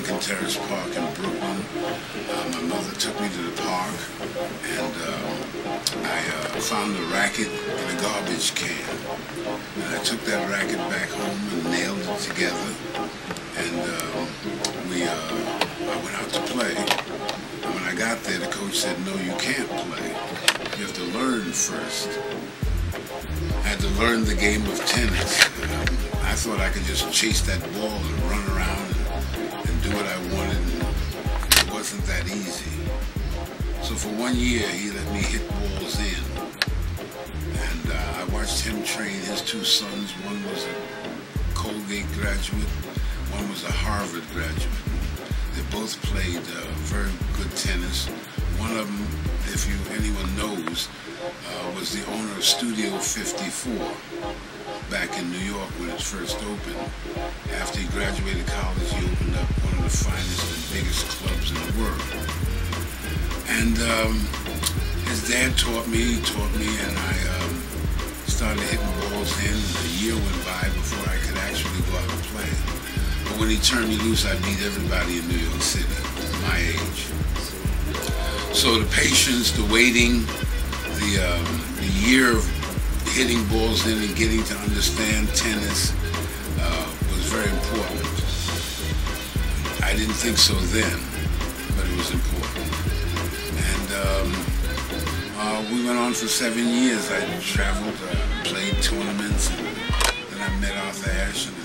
Lincoln Terrace Park in Brooklyn. My mother took me to the park, and I found a racket in a garbage can. And I took that racket back home and nailed it together, and I went out to play. And when I got there, the coach said, "No, you can't play. You have to learn first." I had to learn the game of tennis. I thought I could just chase that ball and run around and do what I wanted, and it wasn't that easy. So for 1 year, he let me hit balls in. And I watched him train his two sons. One was a Colgate graduate, one was a Harvard graduate. They both played very good tennis. One of them, if anyone knows, was the owner of Studio 54 back in New York when it first opened. After he graduated college, he opened up one of the finest and biggest clubs in the world. And his dad taught me, and I started hitting balls in. A year went by before I could actually go out and play. But when he turned me loose, I beat everybody in New York City, my age. So the patience, the waiting, the year of hitting balls in and getting to understand tennis was very important. I didn't think so then, but it was important. And we went on for 7 years. I traveled, played tournaments, and then I met Arthur Ashe, and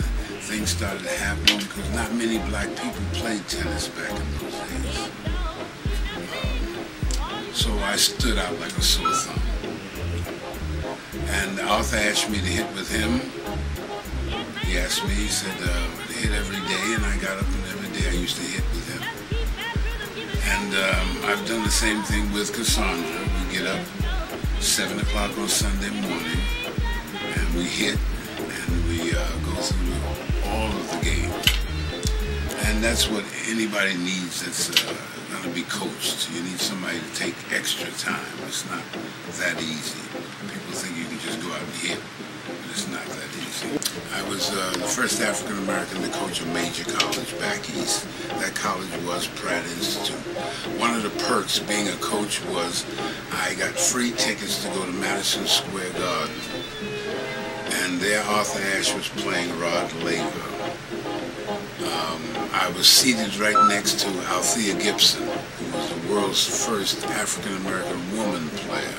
things started happening because not many black people played tennis back in those days. So I stood out like a sore thumb. And Arthur asked me to hit with him. He asked me, he said, to hit every day, and I got up and every day I used to hit with him. And I've done the same thing with Cassandra. We get up 7 o'clock on Sunday morning, and we hit, and we go through all of the game. And that's what anybody needs that's going to be coached. You need somebody to take extra time. It's not that easy. People think you can just go out and hit, but it's not that easy. I was the first African-American to coach a major college back east. That college was Pratt Institute. One of the perks being a coach was I got free tickets to go to Madison Square Garden. And there Arthur Ashe was playing Rod Laver. I was seated right next to Althea Gibson, who was the world's first African-American woman player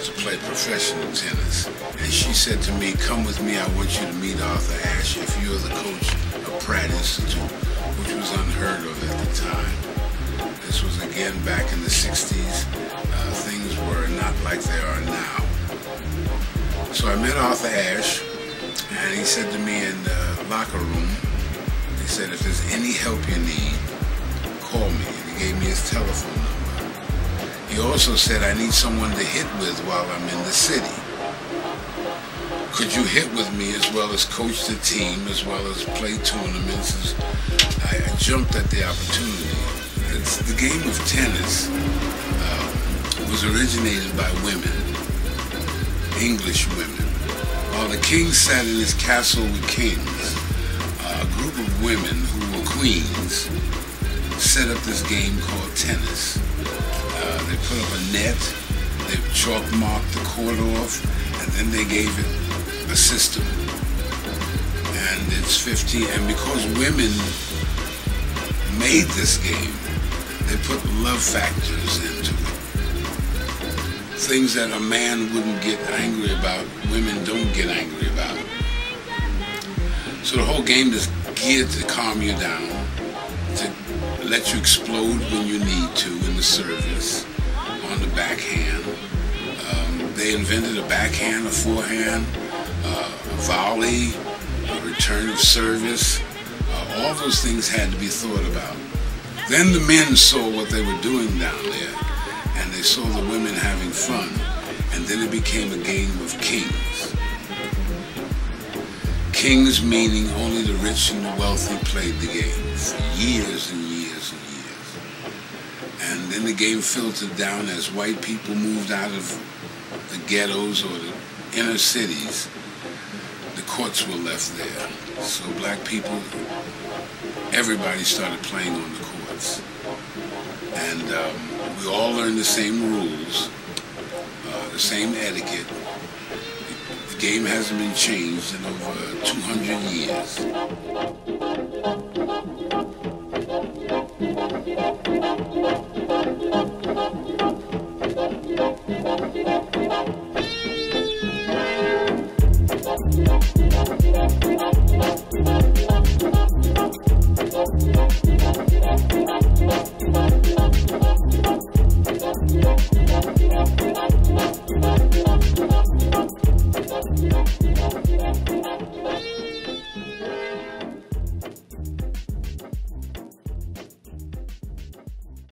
to play professional tennis. And she said to me, "Come with me, I want you to meet Arthur Ashe if you're the coach of Pratt Institute," which was unheard of at the time. This was again back in the 60s. Things were not like they are now. So I met Arthur Ashe, and he said to me in the locker room, he said, "If there's any help you need, call me." And he gave me his telephone number. He also said, "I need someone to hit with while I'm in the city. Could you hit with me as well as coach the team, as well as play tournaments?" I jumped at the opportunity. The game of tennis was originated by women, English women. While the king sat in his castle with kings, a group of women who were queens set up this game called tennis. They put up a net, they chalk marked the court off, and then they gave it a system. And it's 15, and because women made this game, they put love factors into it. Things that a man wouldn't get angry about, women don't get angry about. So the whole game is geared to calm you down, to let you explode when you need to in the service, on the backhand. They invented a backhand, a forehand, a volley, a return of service. All those things had to be thought about. Then the men saw what they were doing down there, and they saw the women having fun, and then it became a game of kings. Kings meaning only the rich and the wealthy played the game for years and years and years. And then the game filtered down as white people moved out of the ghettos or the inner cities. The courts were left there. So black people everybody started playing on the courts. And we all learned the same rules, the same etiquette. The game hasn't been changed in over 200 years.